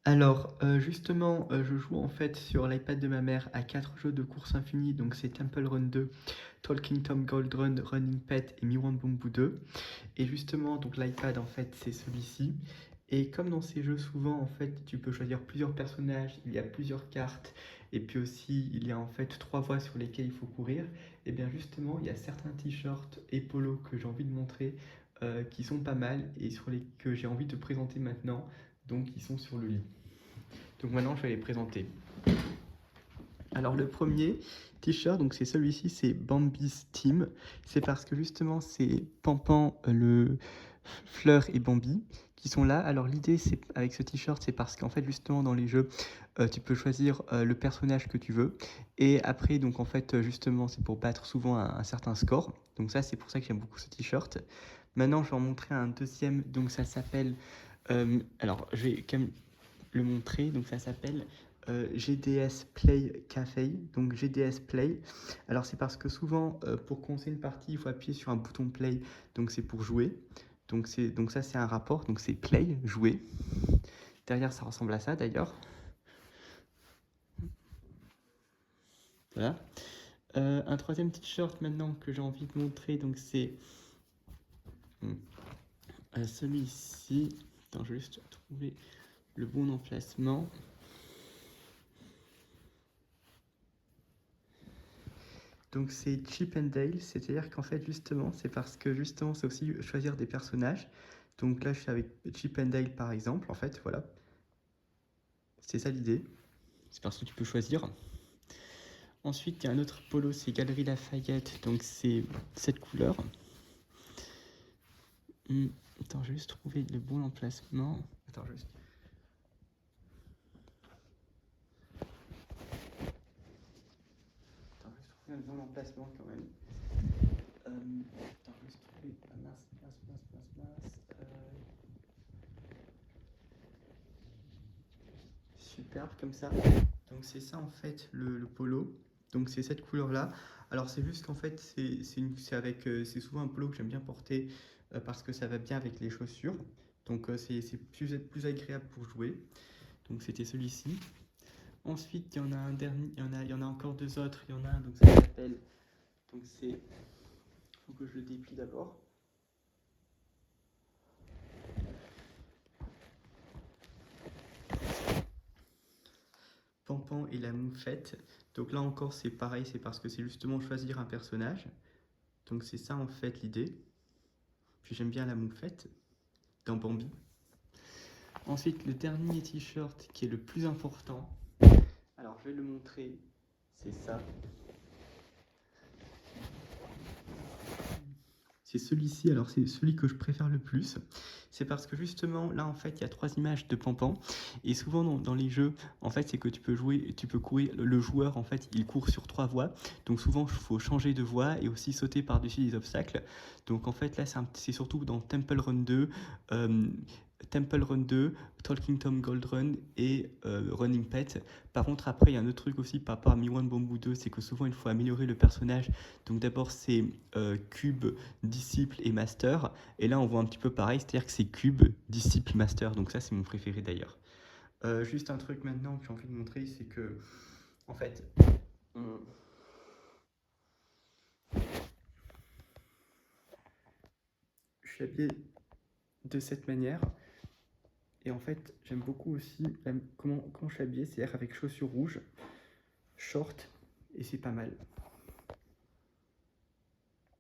Alors, justement, je joue en fait sur l'iPad de ma mère à 4 jeux de course infinie, donc c'est Temple Run 2, Talking Tom Gold Run, Running Pet et Miwan Bamboo 2. Et justement, donc l'iPad en fait c'est celui-ci. Et comme dans ces jeux, souvent en fait tu peux choisir plusieurs personnages, il y a plusieurs cartes, et puis aussi il y a en fait 3 voies sur lesquelles il faut courir. Et bien justement, il y a certains t-shirts et polos que j'ai envie de montrer qui sont pas mal et sur les que j'ai envie de présenter maintenant. Donc ils sont sur le lit. Donc maintenant, je vais les présenter. Alors le premier t-shirt, donc c'est celui-ci, c'est Bambi's Team. C'est parce que justement c'est Pampan, le Fleur et Bambi qui sont là. Alors l'idée c'est avec ce t-shirt, c'est parce qu'en fait justement dans les jeux, tu peux choisir le personnage que tu veux. Et après donc en fait justement c'est pour battre souvent un certain score. Donc ça c'est pour ça que j'aime beaucoup ce t-shirt. Maintenant je vais en montrer un deuxième. Donc ça s'appelle. Alors je vais quand même le montrer. Donc ça s'appelle GDS Play Café, donc GDS Play. Alors c'est parce que souvent pour commencer une partie il faut appuyer sur un bouton play, donc c'est pour jouer. Donc ça c'est un rapport, donc c'est play, jouer. Derrière ça ressemble à ça d'ailleurs. Voilà. Un troisième t-shirt maintenant que j'ai envie de montrer, donc c'est celui-ci. Attends, je vais juste trouver le bon emplacement. Donc c'est Chip and Dale, c'est-à-dire qu'en fait justement, c'est parce que justement c'est aussi choisir des personnages. Donc là je suis avec Chip and Dale par exemple, en fait, voilà. C'est ça l'idée, c'est parce que tu peux choisir. Ensuite il y a un autre polo, c'est Galerie Lafayette, donc c'est cette couleur. Attends, je vais juste trouver le bon emplacement. Attends, je vais juste... Attends, je vais juste trouver le bon emplacement quand même. Attends, je vais juste trouver... Ah, mince. Superbe comme ça. Donc c'est ça en fait le polo. Donc c'est cette couleur là. Alors c'est juste qu'en fait c'est souvent un polo que j'aime bien porter parce que ça va bien avec les chaussures. Donc c'est plus agréable pour jouer. Donc c'était celui-ci. Ensuite il y en a un dernier, il y en a encore deux autres. Il y en a un donc ça s'appelle donc c'est faut que je le déplie d'abord. Pampan et la moufette. Donc là encore c'est pareil, c'est parce que c'est justement choisir un personnage. Donc c'est ça en fait l'idée. Puis j'aime bien la moufette dans Bambi. Ensuite le dernier t-shirt qui est le plus important. Alors je vais le montrer. C'est ça. C'est celui-ci, alors c'est celui que je préfère le plus. C'est parce que justement, là en fait, il y a 3 images de Pampan. Et souvent dans les jeux, en fait, c'est que tu peux jouer, tu peux courir, le joueur en fait, il court sur 3 voies. Donc souvent, il faut changer de voie et aussi sauter par-dessus les obstacles. Donc en fait, là, c'est surtout dans Temple Run 2, Temple Run 2, Talking Tom Gold Run et Running Pet. Par contre, après, il y a un autre truc aussi par rapport à Miwan Bamboo 2, c'est que souvent, il faut améliorer le personnage. Donc d'abord, c'est Cube, Disciple et Master. Et là, on voit un petit peu pareil, c'est-à-dire que c'est Cube, Disciple, Master. Donc ça, c'est mon préféré d'ailleurs. Juste un truc maintenant que j'ai envie de montrer, c'est que, en fait, je suis habillé de cette manière. Et en fait, j'aime beaucoup aussi comment je suis habillé, c'est-à-dire avec chaussures rouges, short, et c'est pas mal.